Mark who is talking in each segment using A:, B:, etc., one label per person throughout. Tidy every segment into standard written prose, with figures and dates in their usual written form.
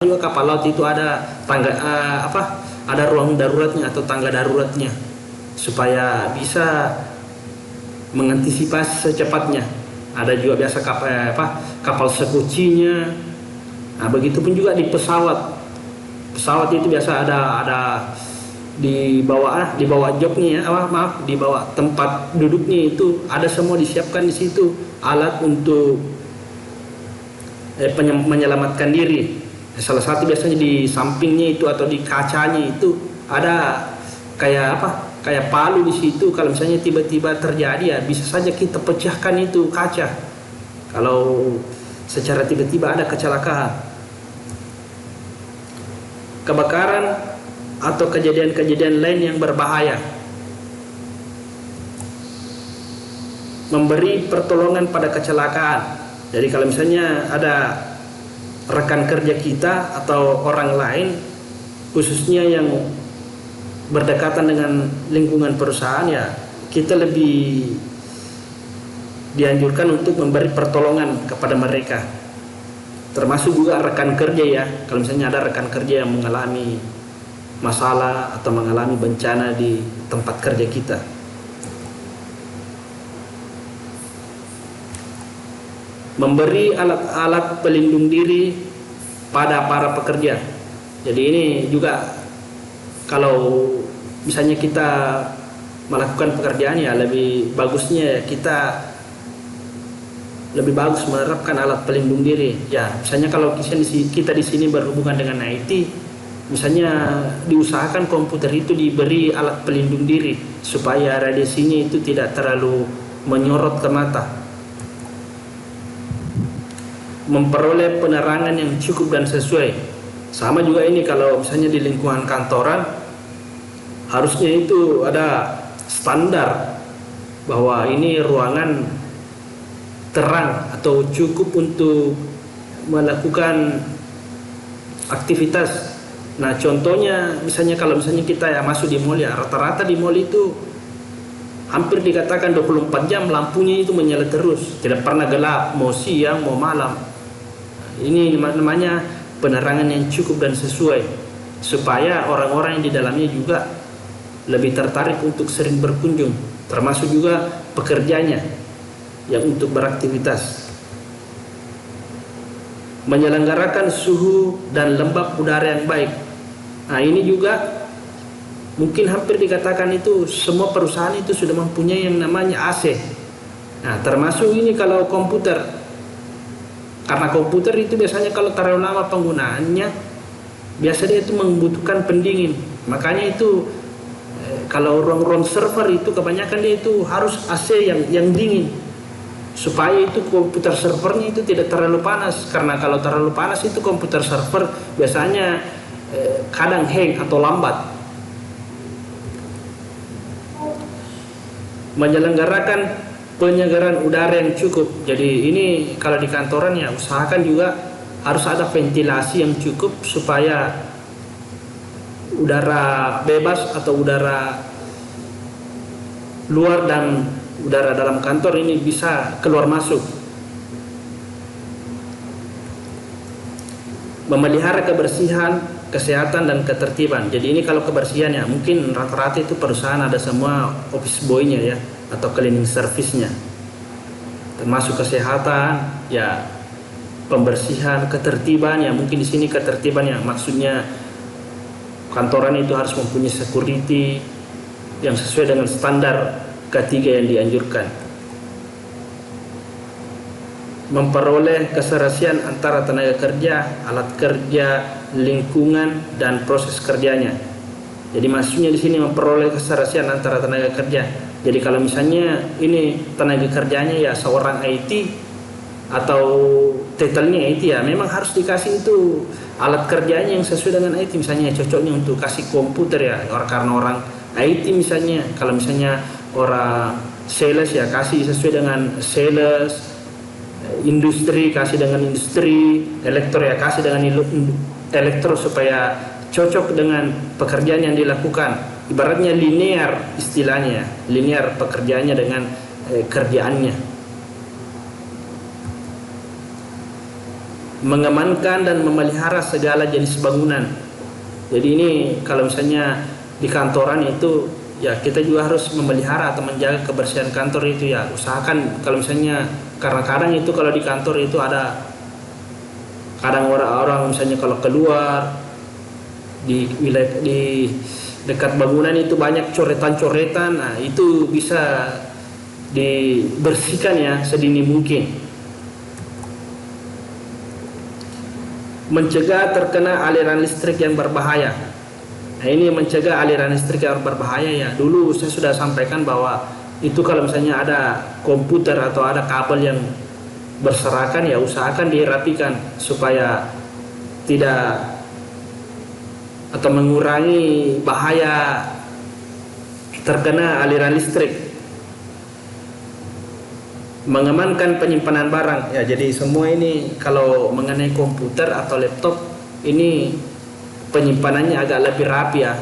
A: juga kapal laut itu ada tangga ada ruang daruratnya atau tangga daruratnya supaya bisa mengantisipasi secepatnya. Ada juga biasa kapal sekucinya. Nah, begitupun juga di pesawat. Pesawat itu biasa ada di bawah joknya ya, di bawah tempat duduknya itu ada semua disiapkan di situ alat untuk menyelamatkan diri. Salah satu biasanya di sampingnya itu atau di kacanya itu ada kayak palu di situ. Kalau misalnya tiba-tiba terjadi ya bisa saja kita pecahkan itu kaca kalau secara tiba-tiba ada kecelakaan, kebakaran atau kejadian-kejadian lain yang berbahaya. Memberi pertolongan pada kecelakaan. Jadi kalau misalnya ada rekan kerja kita atau orang lain, khususnya yang berdekatan dengan lingkungan perusahaan, ya kita lebih dianjurkan untuk memberi pertolongan kepada mereka. Termasuk juga rekan kerja ya, kalau misalnya ada rekan kerja yang mengalami masalah atau mengalami bencana di tempat kerja kita. Memberi alat-alat pelindung diri pada para pekerja. Jadi ini juga kalau misalnya kita melakukan pekerjaan ya lebih bagusnya kita lebih bagus menerapkan alat pelindung diri. Ya, misalnya kalau kita di sini berhubungan dengan IT, misalnya diusahakan komputer itu diberi alat pelindung diri supaya radiasinya itu tidak terlalu menyorot ke mata. Memperoleh penerangan yang cukup dan sesuai. Sama juga ini kalau misalnya di lingkungan kantoran, harusnya itu ada standar bahwa ini ruangan terang atau cukup untuk melakukan aktivitas. Nah, contohnya misalnya kalau misalnya kita ya masuk di mall ya, rata-rata di mall itu hampir dikatakan 24 jam lampunya itu menyala terus, tidak pernah gelap, mau siang mau malam. Ini namanya penerangan yang cukup dan sesuai, supaya orang-orang yang di dalamnya juga lebih tertarik untuk sering berkunjung, termasuk juga pekerjanya yang untuk beraktivitas. Menyelenggarakan suhu dan lembab udara yang baik. Nah, ini juga mungkin hampir dikatakan itu semua perusahaan itu sudah mempunyai yang namanya AC. Nah, termasuk ini kalau komputer. Karena komputer itu biasanya kalau terlalu lama penggunaannya, biasanya itu membutuhkan pendingin. Makanya itu kalau ruang-ruang server itu kebanyakan dia itu harus AC yang dingin, supaya itu komputer servernya itu tidak terlalu panas. Karena kalau terlalu panas itu komputer server biasanya kadang hang atau lambat. Menyelenggarakan penyegaran udara yang cukup. Jadi ini kalau di kantoran ya usahakan juga harus ada ventilasi yang cukup supaya udara bebas atau udara luar dan udara dalam kantor ini bisa keluar masuk. Memelihara kebersihan, kesehatan dan ketertiban. Jadi ini kalau kebersihan ya mungkin rata-rata itu perusahaan ada semua office boy-nya ya atau cleaning service-nya. Termasuk kesehatan ya, pembersihan, ketertiban ya mungkin di sini ketertiban ya maksudnya kantoran itu harus mempunyai security yang sesuai dengan standar ketiga yang dianjurkan. Memperoleh keserasian antara tenaga kerja, alat kerja, lingkungan dan proses kerjanya. Jadi maksudnya di sini memperoleh keserasian antara tenaga kerja. Jadi kalau misalnya ini tenaga kerjanya ya seorang IT atau titelnya IT ya, memang harus dikasih itu alat kerjanya yang sesuai dengan IT. Misalnya cocoknya untuk kasih komputer ya, karena orang IT misalnya. Kalau misalnya orang sales ya kasih sesuai dengan sales, industri kasih dengan industri, elektro ya kasih dengan elektro supaya cocok dengan pekerjaan yang dilakukan. Ibaratnya linear istilahnya, linear pekerjaannya dengan kerjaannya. mengamankan dan memelihara segala jenis bangunan. Jadi ini kalau misalnya di kantoran itu ya kita juga harus memelihara atau menjaga kebersihan kantor itu ya. Usahakan kalau misalnya, karena kadang itu kalau di kantor itu ada kadang orang-orang misalnya kalau keluar di wilayah di dekat bangunan itu banyak coretan-coretan. Nah, itu bisa dibersihkan ya sedini mungkin. Mencegah terkena aliran listrik yang berbahaya. Nah, ini mencegah aliran listrik yang berbahaya ya. Dulu saya sudah sampaikan bahwa itu kalau misalnya ada komputer atau ada kabel yang berserakan ya usahakan dirapikan supaya tidak atau mengurangi bahaya terkena aliran listrik. Mengamankan penyimpanan barang ya, jadi semua ini kalau mengenai komputer atau laptop ini penyimpanannya agak lebih rapi ya,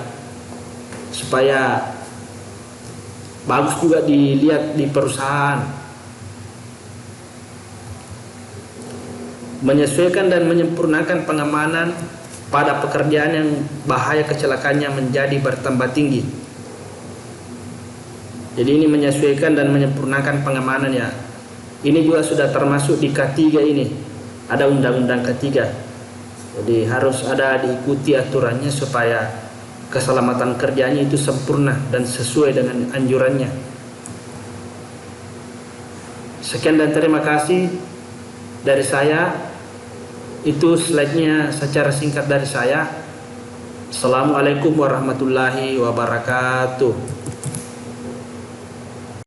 A: supaya bagus juga dilihat di perusahaan. Menyesuaikan dan menyempurnakan pengamanan pada pekerjaan yang bahaya kecelakaannya menjadi bertambah tinggi. Jadi ini menyesuaikan dan menyempurnakan pengamanan ya. Ini juga sudah termasuk di K3 ini. Ada undang-undang K3. Jadi harus ada diikuti aturannya supaya keselamatan kerjanya itu sempurna dan sesuai dengan anjurannya. Sekian dan terima kasih dari saya. Itu slide-nya secara singkat dari saya. Assalamualaikum warahmatullahi wabarakatuh.